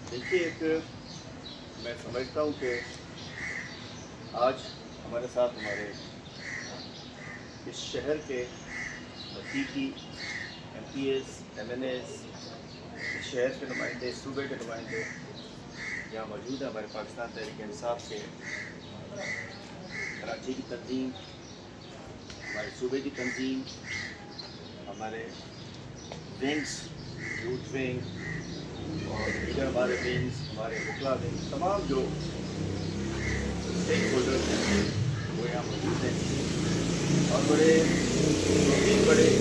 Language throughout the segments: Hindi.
देखिए, एक मैं समझता हूँ कि आज हमारे साथ हमारे इस शहर के हकीकी MPs, MNAs, इस शहर के नुमाइंदे, सूबे के नुमाइंदे यहाँ मौजूद हैं। हमारे पाकिस्तान तहरीक इंसाफ के कराची की तंजीम, हमारे सूबे की तंजीम, हमारे विंग्स, यूथ विंग और दीगर हमारे विंग्स, हमारे बुकला विंग, तमाम जो स्टेक होल्डर्स हैं वो यहाँ मौजूद हैं और बड़े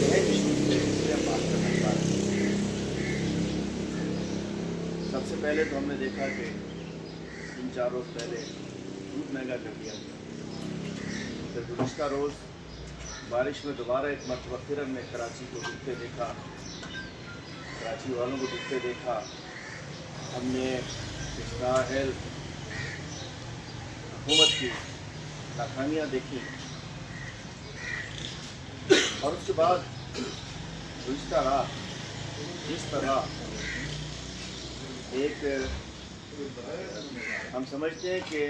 अहम इशू से हम बात करना चाह रहे हैं। सबसे पहले तो हमने देखा कि 3-4 रोज़ पहले दूध महंगा कर दिया गया। फिर गुज़श्ता रोज़ बारिश में दोबारा एक मरतबा फिर हमने कराची को डूबते देखा, कराची वालों को डूबते देखा। हमने इस नाअहल हुकूमत की नाकामियाँ देखी और उसके बाद गुज़श्ता रात जिस तरह एक हम समझते हैं कि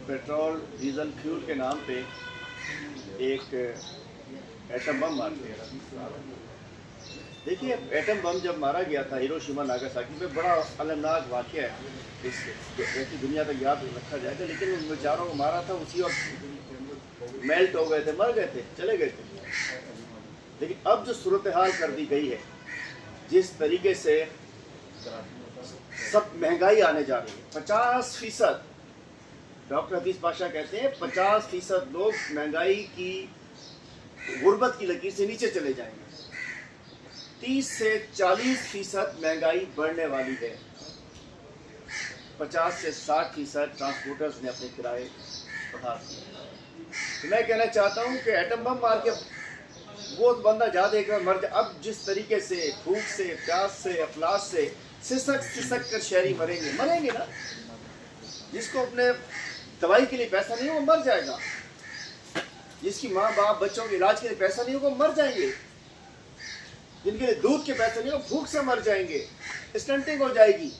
पेट्रोल डीजल फ्यूल के नाम पे एक एटम बम मार दिया। देखिए, एटम बम जब मारा गया था हिरोशिमा नागासाकी में, बड़ा अलमनाक वाक़या है, इस ऐसी दुनिया तक याद रखा जाएगा। लेकिन उन बेचारों को मारा था उसी वक्त मेल्ट हो गए थे, मर गए थे, चले गए थे। लेकिन अब जो सूरत हाल कर दी गई है, जिस तरीके से सब महंगाई आने जा रही है, 50%, डॉक्टर हफीज़ पाशा कहते हैं 50% लोग महंगाई की गुर्बत की लकीर से नीचे चले जाएंगे। 30 से 40% महंगाई बढ़ने वाली है। 50 से 60% ट्रांसपोर्टर्स ने अपने किराए बढ़ा दिए। तो मैं कहना चाहता हूँ कि एटम बम मार के वो बंदा जा देगा मर जाए। अब जिस तरीके से भूख से, प्यास से, अफलास से सिसक कर शहरी मरेंगे ना। जिसको अपने दवाई के लिए पैसा नहीं होगा मर जाएगा, जिसकी माँ बाप बच्चों के इलाज के लिए पैसा नहीं होगा मर जाएंगे, जिनके लिए दूध के पैसे नहीं होगा भूख से मर जाएंगे, स्टंटिंग हो जाएगी।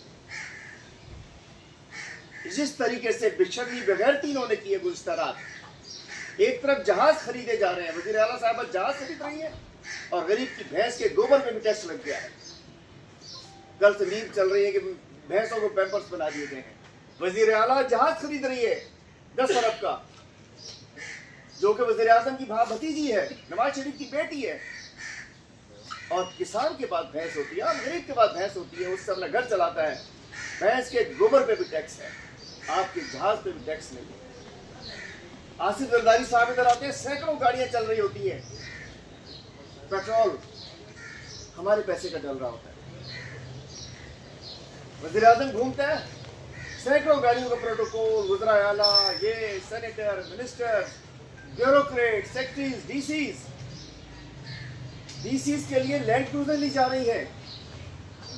जिस तरीके से बेशर्मी बगैरती इन्होंने की है गुज़श्ता रात, एक तरफ जहाज खरीदे जा रहे हैं, वज़ीर आला साहब जहाज खरीद रही है और गरीब की भैंस के गोबर पे भी टैक्स लग गया है। कल से नींद चल रही है कि भैंसों को पैम्पर्स बना दिए गए हैं। वज़ीर आला जहाज खरीद रही है 10 अरब का, जो कि वज़ीर आज़म की भतीजी है, नवाज शरीफ की बेटी है। और किसान के पास भैंस होती है और गरीब के पास भैंस होती है, उससे अपना घर चलाता है। भैंस के गोबर पे भी टैक्स है, आपके जहाज पे भी टैक्स नहीं है। आसिफ जरदारी साहब इधर आते हैं, सैकड़ों गाड़ियां चल रही होती हैं, पेट्रोल हमारे पैसे का डल रहा होता है। वज़ीर आज़म घूमता है, सैकड़ों गाड़ियों का प्रोटोकॉल, वज़ीर आला, ये senator, minister, bureaucrat, secretaries, DCs के लिए लैंड क्रूजर ली जा रही है,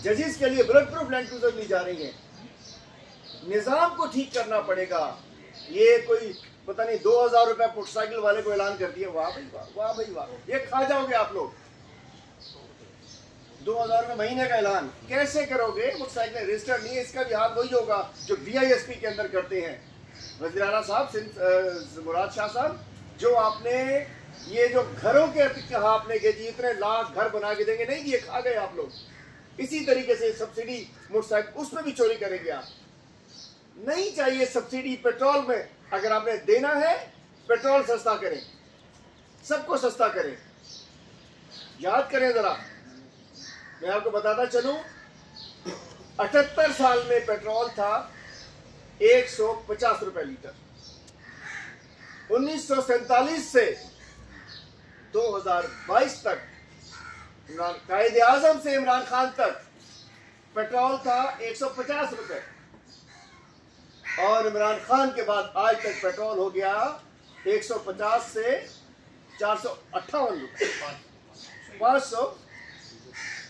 जजेस के लिए बुलेट प्रूफ लैंड क्रूजर ली जा रही है। निज़ाम को ठीक करना पड़ेगा। ये कोई पता नहीं 2000 रुपए मोटरसाइकिल वाले को ऐलान कर दिया, वाह भाई वाह, वाह भाई वाह, ये खा जाओगे आप लोग। 2000 रुपए महीने का ऐलान कैसे करोगे? मोटरसाइकिल रजिस्टर नहीं है, इसका भी हाल वही होगा जो BISP के अंदर करते हैं। वज़ीर आला साहब, मुराद शाह साहब, जो आपने ये जो घरों के कहा आपने कि जी इतने लाख घर बना के देंगे, नहीं दिए, खा गए आप लोग। इसी तरीके से सब्सिडी मोटरसाइकिल, उसमें भी चोरी करेंगे आप। नहीं चाहिए सब्सिडी पेट्रोल में। अगर आपने देना है, पेट्रोल सस्ता करें, सबको सस्ता करें। याद करें जरा, मैं आपको बताता चलूं, 78 साल में पेट्रोल था 150 रुपए लीटर। 1947 से 2022 तक, कायदे आजम से इमरान खान तक पेट्रोल था 150 रुपए, और इमरान खान के बाद आज तक पेट्रोल हो गया 150 से 458 रुपए, 500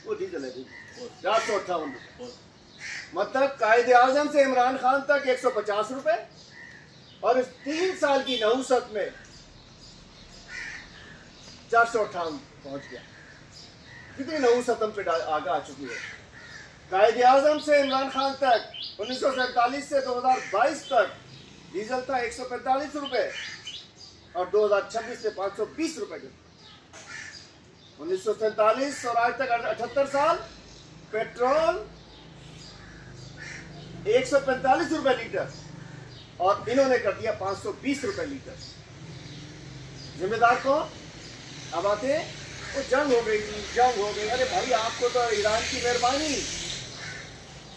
वो डीजल है, 458 रुपए। मतलब कायदे आजम से इमरान खान तक 150 रुपए, और इस 3 साल की नहुसत में 458 पहुंच गया। कितनी नहुसतम पे आगा आ चुकी है। कायदे आजम से इमरान खान तक 1947 से 2022 तक डीजल था 145 रुपए और 2026 में 520 रुपए के। 1947 और आज तक 78 साल पेट्रोल 145 रुपए लीटर और इन्होंने कर दिया 520 रुपए लीटर। जिम्मेदार कौन? अब आते वो जंग हो गई, जंग हो गई। अरे भाई आपको तो ईरान की मेहरबानी,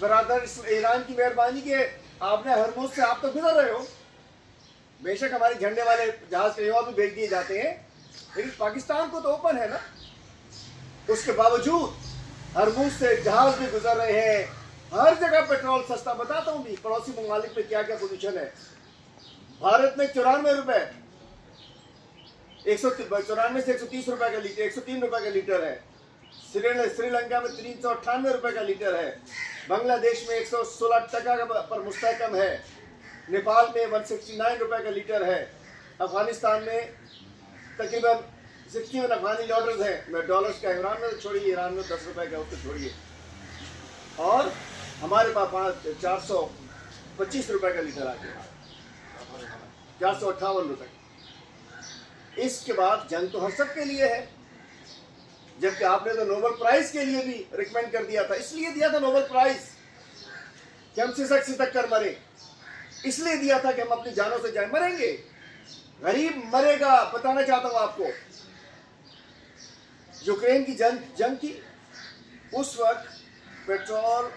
बरादर ईरान की मेहरबानी के आपने हरमुज से आप तो गुजर रहे हो। बेशक हमारे झंडे वाले जहाज कहीं और भी भेज दिए जाते हैं, लेकिन पाकिस्तान को तो ओपन है ना। उसके बावजूद हरमुज से जहाज भी गुजर रहे हैं, हर जगह पेट्रोल सस्ता। बताता हूँ भी पड़ोसी ममालिक में क्या क्या पोजीशन है। भारत में 94 रुपए, 194 से 130 रुपए का लीटर, 103 रुपए का लीटर है। श्रीलंका में 398 रुपए का लीटर है। बांग्लादेश में 116 टका पर मुस्तहकम है। नेपाल में 169 रुपए का लीटर है। अफगानिस्तान में तकरीबन 61 अफगानी डॉलर्स का। इमरान में तो छोड़िए, ईरान में 10 रुपए का, उसको छोड़िए। और हमारे पास 425 रुपए का लीटर आ गया, 458 रुपए। इसके बाद जंग तो हम सब के लिए है, जबकि आपने तो नोबेल प्राइज के लिए भी रिकमेंड कर दिया था। इसलिए दिया था नोबेल प्राइज कि हम सिसक कर मरे, इसलिए दिया था कि हम अपनी जानों से जाए। मरेंगे, गरीब मरेगा। बताना चाहता हूं आपको, यूक्रेन की जंग थी, उस वक्त पेट्रोल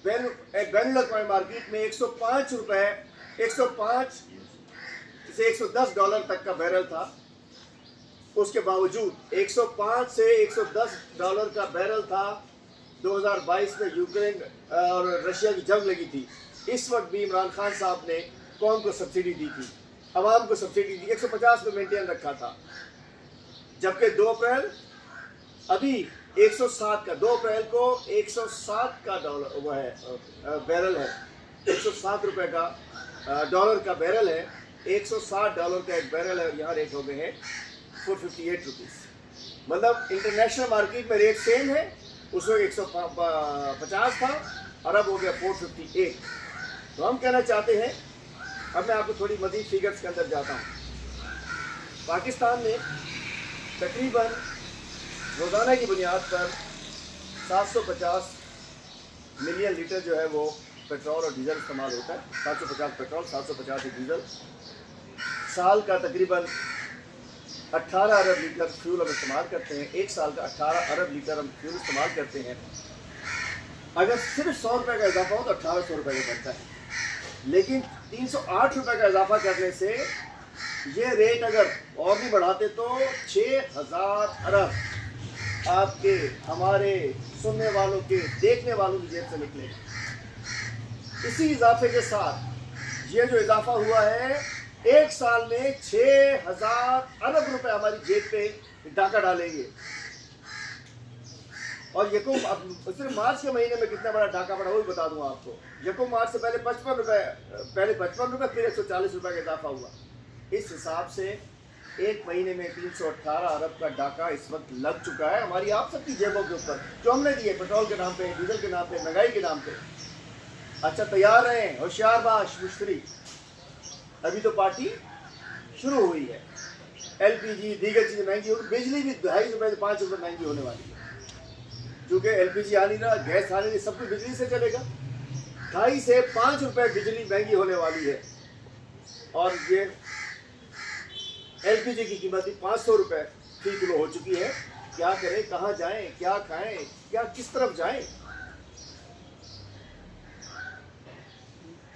बेनुल मार्केट में 105 रुपए, 105 से 110 डॉलर तक का बैरल था। उसके बावजूद 105 से 110 डॉलर का बैरल था। 2022 में यूक्रेन और रशिया की जंग लगी थी। इस वक्त भी इमरान खान साहब ने कौम को सब्सिडी दी थी, आवाम को सब्सिडी दी, 150 पे मेंटेन रखा था। जबकि 2 अप्रैल अभी 107 का, 2 अप्रैल को 107 का डॉलर वो है बैरल है, 107 रुपए का डॉलर का बैरल है। 160 डॉलर का एक बैरल है, यहाँ रेट हो गए हैं 458 रुपीज़। मतलब इंटरनेशनल मार्केट में रेट सेम है, उस वक्त 150 था और अब हो गया 458। तो हम कहना चाहते हैं, अब मैं आपको थोड़ी मज़ीद फिगर्स के अंदर जाता हूँ। पाकिस्तान में तकरीबन रोज़ाना की बुनियाद पर 750 मिलियन लीटर जो है वो पेट्रोल और डीजल इस्तेमाल होता है। 750 पेट्रोल, 750 डीजल। साल का तकरीबन 18 अरब लीटर फ्यूल हम इस्तेमाल करते हैं। एक साल का 18 अरब लीटर हम फ्यूल इस्तेमाल करते हैं। अगर सिर्फ 100 रुपये का इजाफा हो तो 1800 रुपये का बनता है, लेकिन 308 रुपये का इजाफा करने से ये रेट अगर और भी बढ़ाते तो 6000 अरब आपके, हमारे सुनने वालों के, देखने वालों की जेब से निकलेगा। इसी इजाफे के साथ ये जो इजाफा हुआ है, एक साल में 6000 अरब रुपए हमारी जेब पे डाका डालेंगे। और यकम सिर्फ मार्च के महीने में कितना बड़ा डाका पड़ा वो भी बता दूंगा आपको। यकम मार्च से पहले 55 रुपए, फिर 140 रुपए का इजाफा हुआ। इस हिसाब से एक महीने में 318 अरब का डाका इस वक्त लग चुका है हमारी आप सबकी जेबों के ऊपर, जो हमने दिए पेट्रोल के नाम पे, डीजल के नाम पे, महंगाई के नाम पे। अच्छा, तैयार रहें, होशियारबाश मुश्तरी, अभी तो पार्टी शुरू हुई है। LPG दीगर चीज़ें महंगी होगी, बिजली भी 2.5 रुपये से 5 रुपये महंगी होने वाली है। क्योंकि LPG आ नहीं रहा, गैस आ नहीं रही, सब कुछ बिजली से चलेगा। 2.5 से 5 रुपये बिजली महंगी होने वाली है। और ये LPG की कीमत भी 500 रुपये फी किलो हो चुकी है। क्या करें, कहाँ जाएं, क्या खाएं, क्या किस तरफ जाएं?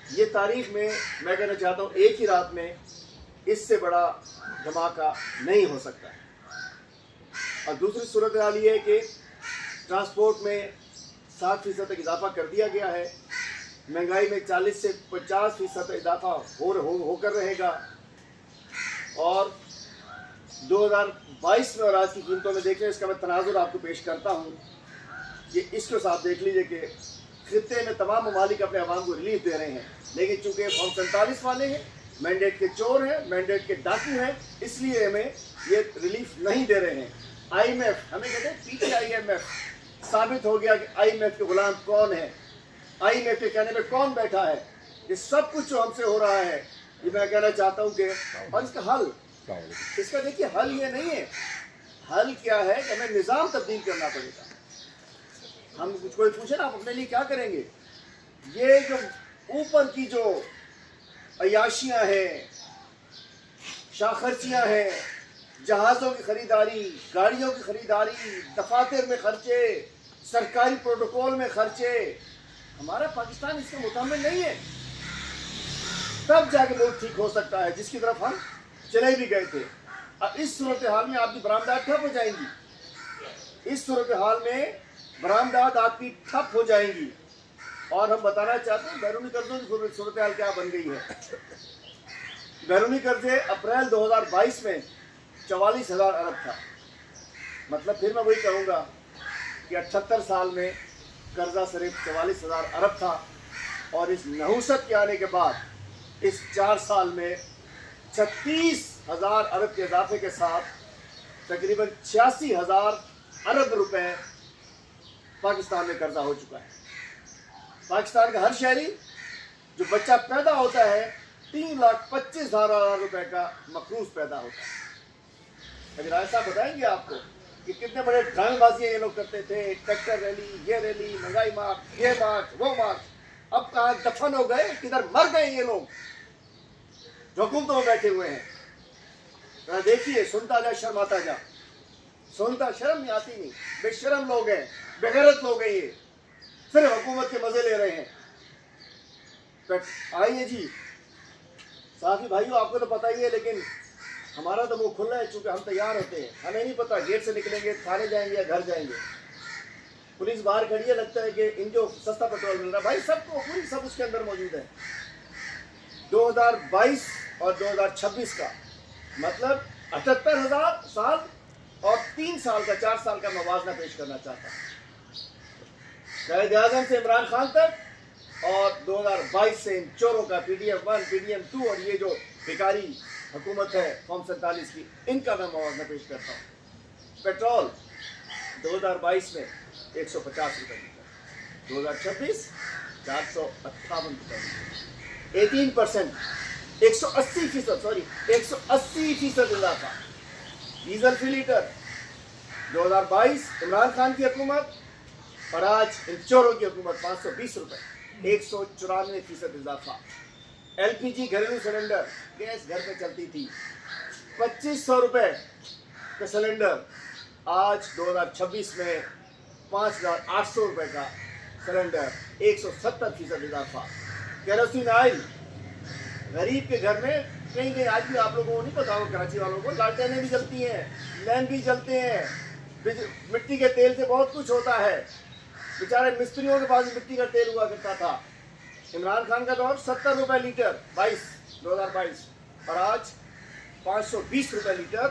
ये तारीख में मैं कहना चाहता हूँ, एक ही रात में इससे बड़ा धमाका नहीं हो सकता। और दूसरी सूरत हाल ये है कि ट्रांसपोर्ट में 60% तक इजाफा कर दिया गया है। महंगाई में 40 से 50% इजाफा होकर रहेगा। और 2022 में और आज की कीमतों में देखें, इसका मैं तनाजुर आपको पेश करता हूँ कि इसको साथ देख लीजिए कि खित्ते में तमाम ममालिक अपने अवाम को रिलीफ दे रहे हैं, लेकिन चूँकि हम 47 वाले हैं, मैंडेट के चोर हैं, मैंडेट के डाकू हैं, इसलिए हमें ये रिलीफ नहीं दे रहे हैं। IMF, हमें कहते हैं पीछे IMF, साबित हो गया कि IMF के गुलाम कौन है, IMF के कहने में कौन बैठा है। ये सब कुछ जो हमसे हो रहा है, ये मैं कहना चाहता हूँ कि, और इसका हल, इसका देखिए हल ये नहीं है। हल क्या है कि हमें निज़ाम तब्दील करना पड़ेगा। हम कुछ कोई पूछे ना आप अपने लिए क्या करेंगे, ये जो ऊपर की जो अयाशियाँ हैं, शाखर्चियाँ हैं, जहाज़ों की खरीदारी, गाड़ियों की खरीदारी, दफातर में खर्चे, सरकारी प्रोटोकॉल में खर्चे, हमारा पाकिस्तान इसके मुताबिक नहीं है। तब जाके मुल्क ठीक हो सकता है, जिसकी तरफ हम चले भी गए थे। अब इस सूरत हाल में आपकी बरामदात ठप हो जाएंगी, इस सूरत हाल में बरामदात आपकी ठप हो जाएंगी। और हम बताना चाहते हैं बैरूनी कर्जों की सूरत हाल क्या बन गई है। बैरूनी कर्जे अप्रैल 2022 में 44,000 अरब था। मतलब फिर मैं वही कहूँगा कि 78 साल में कर्जा सिर्फ 44,000 अरब था, और इस नहुसत के आने के बाद इस 4 साल में 36,000 अरब के इजाफे के साथ तकरीबन 86,000 अरब रुपए पाकिस्तान में कर्जा हो चुका है। पाकिस्तान का हर शहरी जो बच्चा पैदा होता है 3,25,000 रुपए का मकरूज पैदा होता है। अगर ऐसा बताएंगे आपको कि कितने बड़े ड्रामेबाजियाँ ये लोग करते थे, ट्रैक्टर रैली, ये रैली, महंगाई मार्च, ये मार्च, वो मार्च, अब कहाँ दफन हो गए, किधर मर गए ये लोग जो हुकूमतों में बैठे हुए हैं। देखिए, सुनता जा शर्माता जा, सुनता शर्म नहीं आती, नहीं बेशरम लोग हैं, बेगैरत लोग हैं, ये सिर्फ हुकूमत के मजे ले रहे हैं। तो आइए जी साथी भाइयों, आपको तो पता ही है, लेकिन हमारा तो मुंह खुला है, चूंकि हम तैयार होते हैं। हमें नहीं पता गेट से निकलेंगे, थाने जाएंगे या घर जाएंगे, पुलिस बाहर खड़ी है, लगता है कि इनको सस्ता पेट्रोल मिल रहा है। भाई सबको पूरी सब उसके अंदर मौजूद है। 2022 और 2026 का मतलब 78,000 साल और 3 साल का, 4 साल का मवाजना पेश करना चाहता हूँ। कायद आज़म से इमरान खान तक, और 2022 से इन चोरों का PDF 1, PDF 2 और ये जो बेकारी हुकूमत है फॉर्म 47 की, इनका मैं मवाजना पेश करता हूँ। पेट्रोल 2022 में 150 रुपये लीटर, 2026 458 रुपये लीटर, 18%, 180%, सॉरी 180% इजाफा। डीजल फी लीटर 2022 इमरान खान की हुकूमत और आज इन चोरों की हुकूमत 520 रुपये, 194% इजाफा। LPG घरेलू सिलेंडर, गैस घर पे चलती थी 2500 रुपये का सिलेंडर, आज 2026 में 5,800 रुपये का सिलेंडर, 170% इजाफा। केरोसिन ऑयल गरीब के घर में कहीं कहीं आज भी, आप लोगों को नहीं पता हो, कराची वालों को, लालटेनें भी जलती हैं, लैंप भी जलते हैं, मिट्टी के तेल से बहुत कुछ होता है। बेचारे मिस्त्रियों के पास मिट्टी का तेल हुआ करता था। इमरान खान का दौर 70 रुपये लीटर 2022, और आज 520 रुपये लीटर,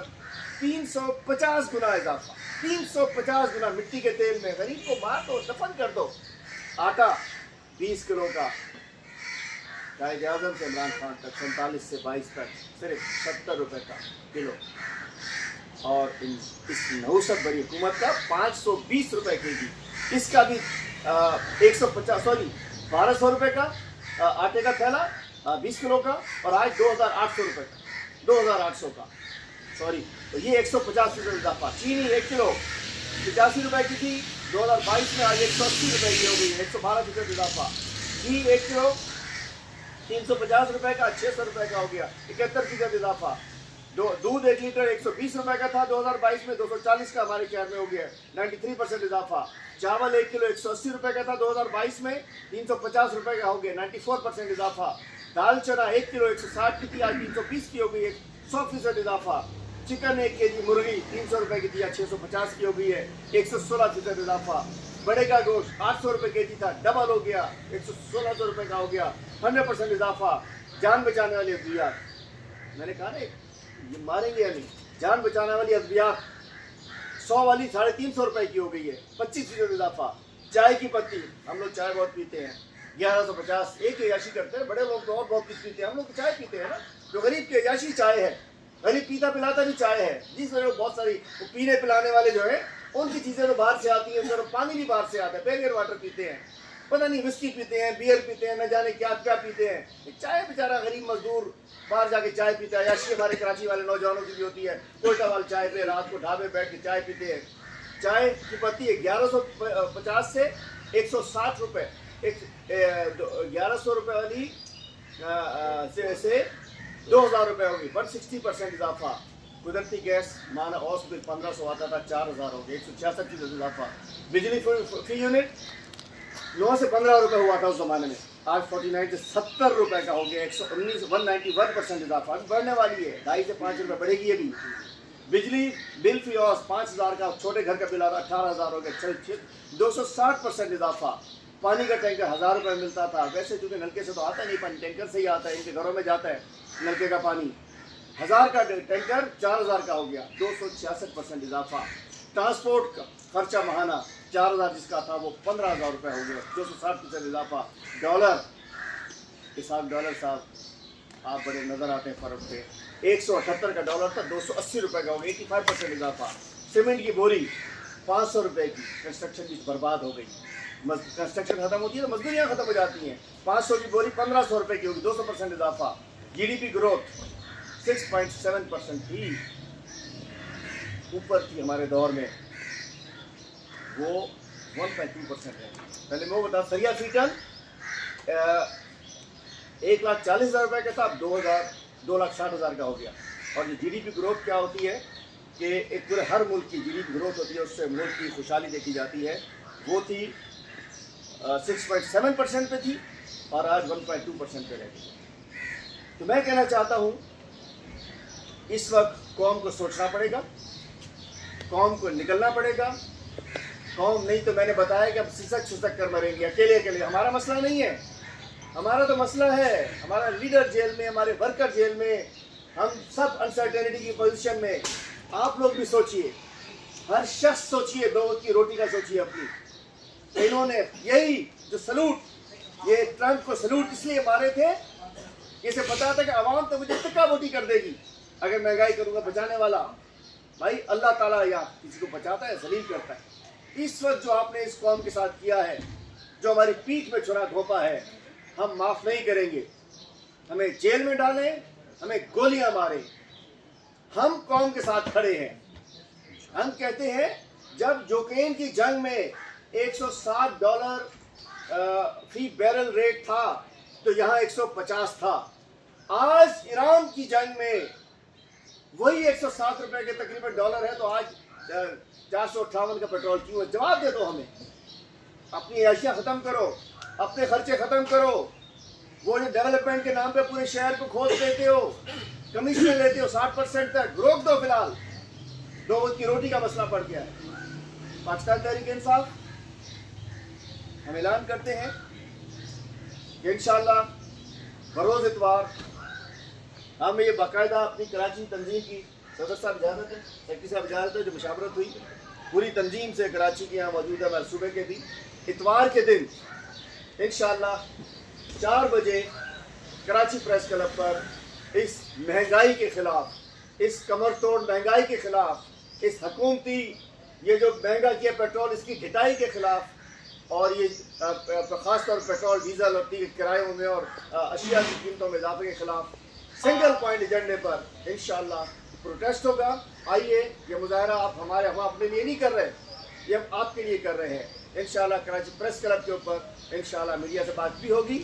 350 गुना इजाफा, 350 गुना मिट्टी के तेल में। गरीब को मार दो, दफन कर दो। आटा 20 किलो का कायद आज़म से इमरान खान तक 47 से 22 तक सिर्फ 70 रुपये का किलो, और इस नहुसत भरी हुकूमत का 520 रुपये केजी। इसका भी 1200 रुपये का आटे का थैला 20 किलो का, और आज 2,800 रुपये का, 2,800 का, सॉरी। तो ये 150 रुपये इजाफा। चीनी 1 किलो 85 रुपये की थी, 2022 में आज 180 रुपये की हो गई, 112% इजाफा। घी 1 किलो 350 रुपये का 600 रुपये का हो गया, 71% इजाफा। दूध 1 लीटर 120 रुपये का था 2022 में, 240 का हमारे शहर में हो गया, 93% इजाफा। चावल 1 किलो 180 रुपये का था 2022 में, 350 रुपये का हो गया, 94% इजाफा। दाल चना 1 किलो 160 की थी, आज 320 की हो गई है, 100% इजाफा। चिकन 1 केजी मुर्गी 300 रुपये की थी, आज 650 की हो गई है, 116% इजाफा। बड़े का गोश्त 800 रुपये केजी था, डबल हो गया, 11600 रुपये का हो गया, 100% इजाफा। जान बचाने वाली अद्वियात, मैंने कहा ना ये मारेंगे या नहीं, जान बचाने वाली अद्वियात 100 वाली 350 रुपये की हो गई है, 25% इजाफा। चाय की पत्ती, हम लोग चाय बहुत पीते हैं, 1150, एक अयाशी करते हैं, बड़े लोग तो और बहुत कुछ पीते हैं, हम लोग चाय पीते हैं ना। जो गरीब की अयाशी चाय है गरीब पीता पिलाता भी चाय है, जिस वजह बहुत सारी वो पीने पिलाने वाले जो है उनकी चीज़ें तो बाहर से आती हैं, सर पानी भी बाहर से आता है, पेरियर वाटर पीते हैं, पता नहीं विस्की पीते हैं, बियर पीते हैं, न जाने क्या क्या पीते हैं। चाय बेचारा गरीब मजदूर बाहर जाके चाय पीता है। याशी हमारे कराची वाले नौजवानों की भी होती है, कोयटा वाले चाय पे रात को ढाबे बैठ के चाय पीते हैं। चाय की पत्ती है 1150 से 160 रुपये, 1100 रुपये वाली से 2000 रुपये होगी, 160% इजाफा। कुदरती गैस माना औस बिल 1500 आता था, 4000 हो गया, 166 इजाफा। बिजली फी यूनिट 9 से 15 रुपये हुआ था उस ज़माने में, आज 49 से 70 रुपये का हो गया, 191% इजाफा। अभी बढ़ने वाली है, 2.5 से 5 रुपये बढ़ेगी ये भी। बिजली बिल फी औस 5000 का छोटे घर का बिल आ रहा 18000 हो गया, 260% इजाफा। पानी का टैंकर 1000 रुपये मिलता था, वैसे चूँकि नलके से तो आता नहीं पानी, टैंकर से ही आता है, इनके घरों में जाता है नलके का पानी। 1000 का टैंकर 4000 का हो गया, 266% इजाफा। ट्रांसपोर्ट का खर्चा महाना 4000 जिसका था वो 15000 रुपये हो गया, 260% इजाफा। डॉलर के साथ डॉलर साहब आप बड़े नज़र आते हैं फ़र्क पे, 178 का डॉलर था, 280 रुपये का हो गया, 85% इजाफा। सीमेंट की बोरी 500 रुपये की, कंस्ट्रक्शन की बर्बाद हो गई, कंस्ट्रक्शन खत्म होती है तो मजदूरियाँ खत्म हो जाती हैं। 500 की बोरी 1500 रुपये की होगी, 200% इजाफा। GDP ग्रोथ 6.7% थी, ऊपर थी हमारे दौर में, वो 1.2% है। पहले मैं वो बता, सरिया फीटन 1,40,000 रुपये का था, अब 2,60,000 का हो गया। और ये GDP ग्रोथ क्या होती है कि एक पूरे हर मुल्क की GDP ग्रोथ होती है, उससे मुल्क की खुशहाली देखी जाती है। वो थी 6.7% पे थी और आज 1.2% पे रहती है। तो मैं कहना चाहता हूँ इस वक्त कौम को सोचना पड़ेगा, कौम को निकलना पड़ेगा। कौम नहीं तो मैंने बताया कि अब सिसक कर मरेंगे अकेले अकेले। हमारा मसला नहीं है, हमारा तो मसला है हमारा लीडर जेल में, हमारे वर्कर जेल में, हम सब अनसर्टेनिटी की पोजीशन में। आप लोग भी सोचिए, हर शख्स सोचिए, दो वक्त की रोटी का सोचिए अपनी। इन्होंने यही जो सलूट, ये ट्रंप को सलूट इसलिए मारे थे, इसे पता था कि अवाम तो मुझे तक्का वोटी कर देगी अगर महंगाई करूँगा। बचाने वाला भाई अल्लाह ताला यहाँ किसी को बचाता है, जलील करता है। इस वक्त जो आपने इस कौम के साथ किया है, जो हमारी पीठ में छुरा घोंपा है, हम माफ़ नहीं करेंगे। हमें जेल में डालें, हमें गोलियां मारें, हम कौम के साथ खड़े हैं। हम कहते हैं जब यूक्रेन की जंग में $160 फी बैरल रेट था तो यहाँ 150 था। आज ईरान की जंग में वही 107 रुपए के तकरीबन डॉलर है, तो आज 458 का पेट्रोल क्यों है? जवाब दे दो हमें। अपनी अशिया ख़त्म करो, अपने खर्चे ख़त्म करो। वो जो डेवलपमेंट के नाम पे पूरे शहर को खोद देते हो, कमीशन लेते हो 60% तक, रोक दो फिलहाल। दो वक्त की रोटी का मसला पड़ गया है। पाकिस्तान तहरीक इंसाफ हम ऐलान करते हैं कि इंशाअल्लाह बरोज़ इतवार हम ये बाकायदा अपनी कराची तंजीम की सदर साहब इजाज़त है, सेक्रेटरी साहब इजाज़त है, जो मुशावरत हुई पूरी तंजीम से कराची की यहाँ मौजूद है। मैं सुबह के दिन इतवार के दिन इंशाअल्लाह 4 बजे कराची प्रेस क्लब पर इस महंगाई के ख़िलाफ़, इस कमर तोड़ महंगाई के ख़िलाफ़, इस हुकूमती ये जो महंगा किया पेट्रोल, इसकी घटाई के ख़िलाफ़, और ये ख़ास तौर पेट्रोल डीजल और किरायों में और अशिया की कीमतों में इजाफे के ख़िलाफ़ सिंगल पॉइंट एजेंडे पर इंशाअल्लाह प्रोटेस्ट होगा। आइए, ये मुजाहरा हम अपने लिए नहीं कर रहे, ये हम आपके लिए कर रहे हैं। इंशाअल्लाह कराची प्रेस क्लब के ऊपर इंशाअल्लाह मीडिया से बात भी होगी,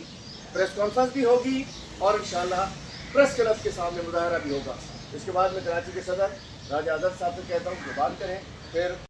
प्रेस कॉन्फ्रेंस भी होगी और इंशाअल्लाह प्रेस क्लब के सामने मुजाहरा भी होगा। इसके बाद मैं कराची के सदर राजा आज़द साहब से कहता हूँ कि बात करें फिर